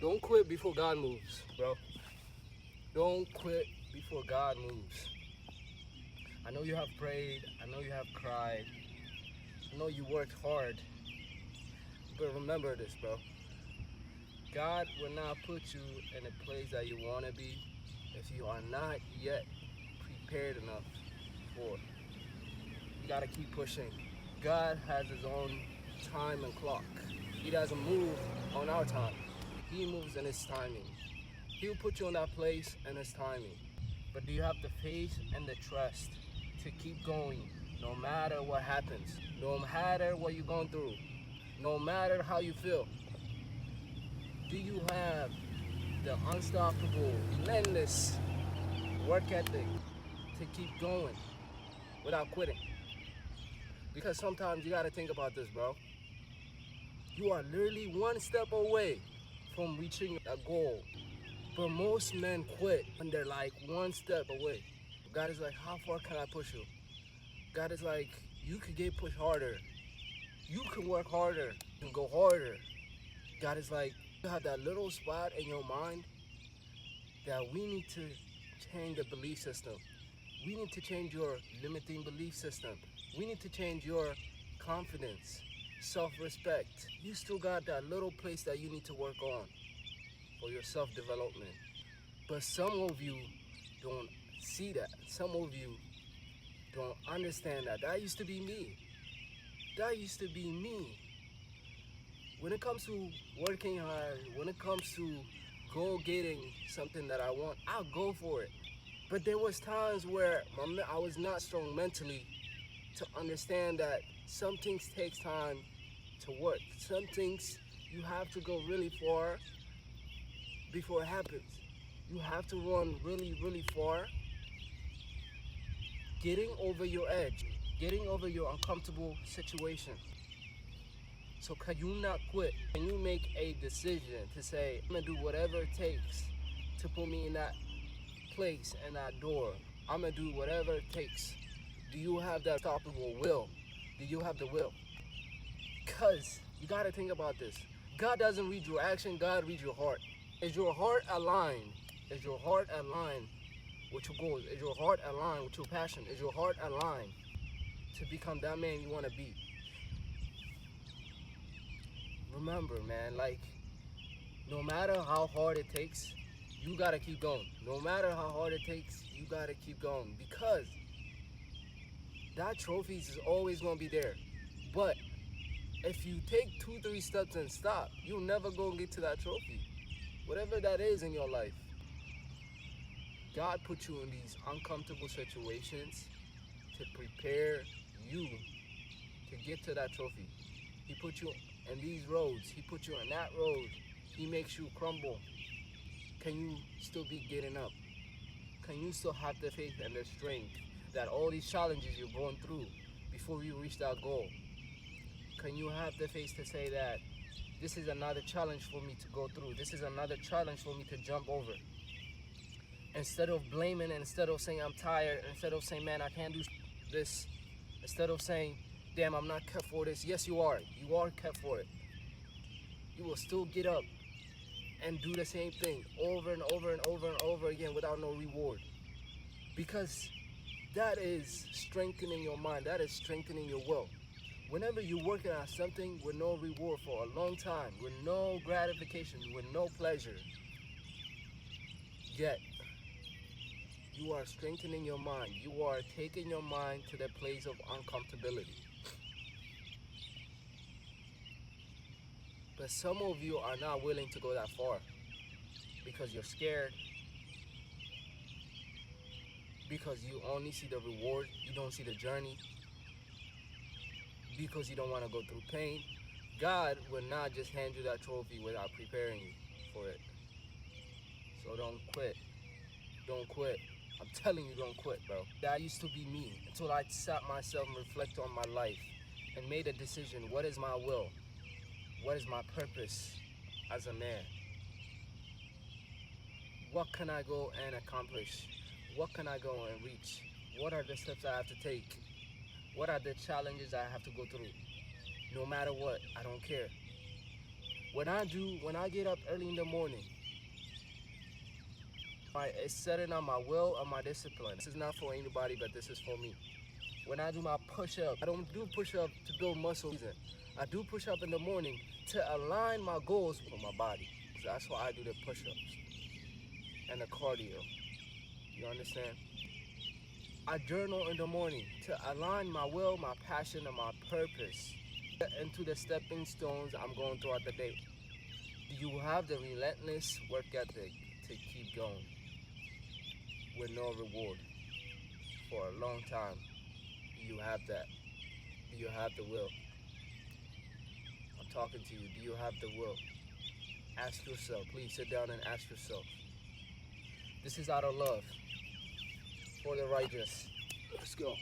Don't quit before God moves, bro. Don't quit before God moves. I know you have prayed. I know you have cried. I know you worked hard. But remember this, bro. God will not put you in a place that you want to be if you are not yet prepared enough for it. You got to keep pushing. God has his own time and clock. He doesn't move on our time. He moves in his timing. He'll put you in that place in his timing. But do you have the faith and the trust to keep going no matter what happens, no matter what you're going through, no matter how you feel? Do you have the unstoppable, relentless work ethic to keep going without quitting? Because sometimes you got to think about this, bro. You are literally one step away from reaching a goal. But most men quit when they're like one step away. God is like, how far can I push you? God is like, you could get pushed harder. You can work harder. You can go harder. God is like, you have that little spot in your mind that we need to change the belief system. We need to change your limiting belief system. We need to change your confidence, self-respect. You still got that little place that you need to work on for your self-development. But some of you don't see that. Some of you don't understand that. That used to be me. That used to be me. When it comes to working hard, when it comes to go getting something that I want, I'll go for it. But there was times where I was not strong mentally to understand that some things takes time to work. Some things you have to go really far before it happens. You have to run really, really far, getting over your edge, getting over your uncomfortable situation. So can you not quit? Can you make a decision to say, I'm gonna do whatever it takes to put me in that place and that door? I'm gonna do whatever it takes. Do you have that unstoppable will? Do you have the will? Because you gotta think about this. God doesn't read your action, God reads your heart. Is your heart aligned? Is your heart aligned with your goals? Is your heart aligned with your passion? Is your heart aligned to become that man you wanna be? Remember, man, like, no matter how hard it takes, you gotta keep going. No matter how hard it takes, you gotta keep going. Because that trophy is always gonna be there. But if you take 2, 3 steps and stop, you'll never go and get to that trophy. Whatever that is in your life, God put you in these uncomfortable situations to prepare you to get to that trophy. He put you in these roads. He put you on that road. He makes you crumble. Can you still be getting up? Can you still have the faith and the strength that all these challenges you're going through before you reach that goal? Can you have the faith to say that this is another challenge for me to go through? This is another challenge for me to jump over. Instead of blaming, instead of saying I'm tired, instead of saying, man, I can't do this, instead of saying, damn, I'm not cut for this. Yes, you are. You are cut for it. You will still get up and do the same thing over and over and over and over again without no reward. Because that is strengthening your mind. That is strengthening your will. Whenever you're working on something with no reward for a long time, with no gratification, with no pleasure, yet you are strengthening your mind. You are taking your mind to the place of uncomfortability. But some of you are not willing to go that far because you're scared, because you only see the reward, you don't see the journey, because you don't want to go through pain. God will not just hand you that trophy without preparing you for it. So don't quit. Don't quit. I'm telling you, don't quit, bro. That used to be me until I sat myself and reflect on my life and made a decision. What is my will? What is my purpose as a man? What can I go and accomplish? What can I go and reach? What are the steps I have to take? What are the challenges I have to go through? No matter what, I don't care. When I get up early in the morning, it's setting on my will and my discipline. This is not for anybody, but this is for me. When I do my push-up, I don't do push-up to build muscle. I do push-up in the morning to align my goals with my body. So that's why I do the push-ups and the cardio. You understand? I journal in the morning to align my will, my passion, and my purpose into the stepping stones I'm going throughout the day. Do you have the relentless work ethic to keep going with no reward for a long time? Do you have that? Do you have the will? I'm talking to you. Do you have the will? Ask yourself. Please sit down and ask yourself. This is out of love for the righteous. Let's go.